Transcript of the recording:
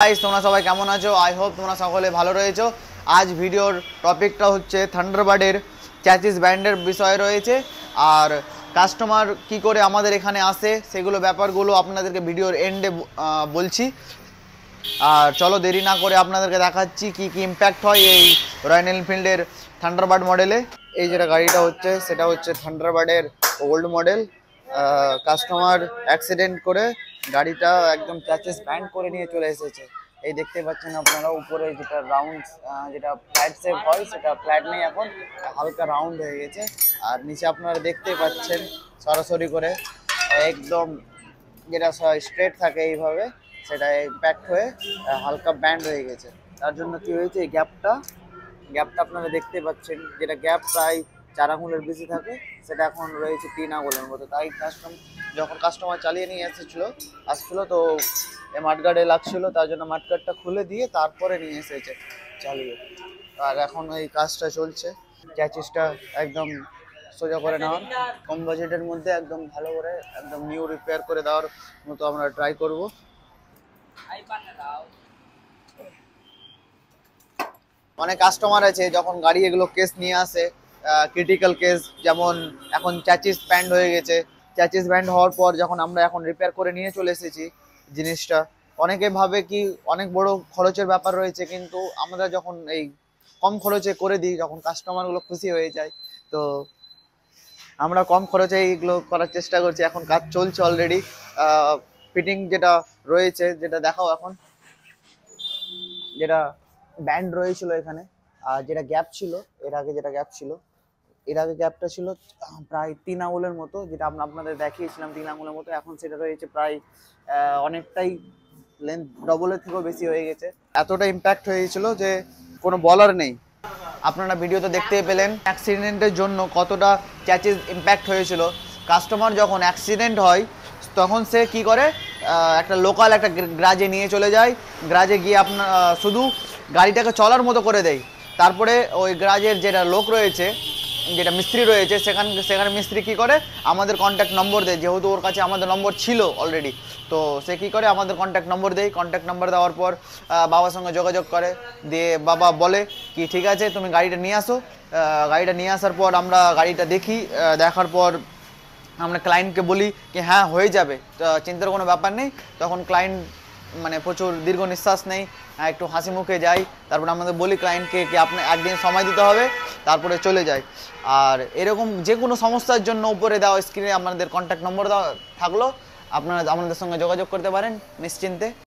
Guys তোমরা সবাই কেমন আছো? আই হোপ তোমরা সকলে ভালো রয়েছো। আজ ভিডিওর টপিকটা হচ্ছে থান্ডারবার্ডের চ্যাসিস ব্যান্ডের বিষয় রয়েছে, আর কাস্টমার কি করে আমাদের এখানে আসে সেগুলো ব্যাপারগুলো আপনাদেরকে ভিডিওর এন্ডে বলছি। আর চলো দেরি না করে আপনাদেরকে দেখাচ্ছি কি কি ইম্প্যাক্ট হয় এই রয়্যাল এনফিল্ডের থান্ডারবার্ড মডেলে। এই যেটা গাড়িটা হচ্ছে সেটা হচ্ছে থান্ডারবার্ডের ওল্ড মডেল। কাস্টমার অ্যাক্সিডেন্ট করে গাড়িটা একদম চ্যাসিস ব্যান্ড করে নিয়ে চলে এসেছে। এই দেখতে পাচ্ছেন আপনারা উপরে যেটা রাউন্ড, যেটা ফ্ল্যাট শেপ হয় সেটা ফ্ল্যাট নেই, এখন হালকা রাউন্ড হয়ে গেছে। আর নিচে আপনারা দেখতে পাচ্ছেন সরাসরি করে একদম যেটা স্ট্রেট থাকে এইভাবে সেটা ইম্প্যাক্ট হয়ে হালকা ব্যান্ড হয়ে গেছে। তার জন্য কি হয়েছে, এই গ্যাপটা আপনারা দেখতে পাচ্ছেন, যেটা গ্যাপ প্রায় 4 আঙুলের বেশি থাকে সেটা এখন রয়েছে 3 আঙুলের মতো। তাই যখন কাস্টমার চালিয়ে নিয়ে আসছিল তো মাঠগার্ডে লাগছিল, তার জন্য মাঠগার্ডটা খুলে দিয়ে তারপরে নিয়ে এসেছে চালিয়ে। আর এখন এই কাজটা চলছে, চ্যাসিসটা একদম সোজা করে নেওয়ার, কম বাজেটের মধ্যে একদম ভালো করে একদম নিউ রিপেয়ার করে দেওয়ার মতো আমরা ট্রাই করব। অনেক কাস্টমার আছে যখন গাড়ি এগুলো কেস নিয়ে আসে, ক্রিটিক্যাল কেস, যেমন এখন চ্যাসিস ব্যান্ড হয়ে গেছে। চ্যাসিস ব্যান্ড হওয়ার পর যখন আমরা এখন রিপেয়ার করে নিয়ে চলে এসেছি জিনিসটা, অনেকে ভাবে কি অনেক বড় খরচের ব্যাপার রয়েছে, কিন্তু আমরা যখন এই কম খরচে করে দিই, যখন কাস্টমারগুলো খুশি হয়ে যায়, তো আমরা কম খরচে এইগুলো করার চেষ্টা করছি। এখন কাজ চলছে অলরেডি। ফিটিং যেটা রয়েছে, যেটা দেখাও এখন, যেটা ব্যান্ড রয়েছিল এখানে, আর যেটা গ্যাপ ছিল এর আগে, গ্যাপটা ছিল প্রায় 3 আঙুলের মতো, যেটা আপনাদের দেখিয়েছিলাম 3 আঙুলের মতো। এখন সেটা রয়েছে প্রায় অনেকটাই লেন্থ ডবলের থেকেও বেশি হয়ে গেছে। এতটা ইম্প্যাক্ট হয়েছিল যে কোনো বলার নেই। আপনারা ভিডিওতে দেখতেই পেলেন অ্যাক্সিডেন্টের জন্য কতটা চ্যাসিস ইম্প্যাক্ট হয়েছিল। কাস্টমার যখন অ্যাক্সিডেন্ট হয় তখন সে কি করে, একটা লোকাল একটা গ্যারেজে নিয়ে চলে যায়। গ্যারেজে গিয়ে আপনার শুধু গাড়িটাকে চলার মতো করে দেয়। তারপরে ওই গ্যারেজের যেটা লোক রয়েছে, যেটা মিস্ত্রি রয়েছে, সেখানে মিস্ত্রি কি করে আমাদের কন্ট্যাক্ট নম্বর দেয়, যেহেতু ওর কাছে আমাদের নম্বর ছিল অলরেডি। তো সে কী করে আমাদের কন্ট্যাক্ট নম্বর দেয়। কন্ট্যাক্ট নম্বর দেওয়ার পর বাবার সঙ্গে যোগাযোগ করে, দিয়ে বাবা বলে কি ঠিক আছে তুমি গাড়িটা নিয়ে আসো। গাড়িটা নিয়ে আসার পর আমরা গাড়িটা দেখি, দেখার পর আমরা ক্লায়েন্টকে বলি কি হ্যাঁ হয়ে যাবে, চিন্তার কোনো ব্যাপার নেই। তখন ক্লায়েন্ট মানে প্রচুর দীর্ঘ নিঃশ্বাস নেই, একটু হাসি মুখে যাই। তারপরে আমাদের বলি ক্লায়েন্টকে কি আপনি একদিন সময় দিতে হবে, তারপরে চলে যায়। আর এরকম যে কোনো সমস্যার জন্য উপরে দেওয়া স্ক্রিনে আমাদের কন্ট্যাক্ট নম্বর দেওয়া থাকলো, আপনারা আমাদের সঙ্গে যোগাযোগ করতে পারেন নিশ্চিন্তে।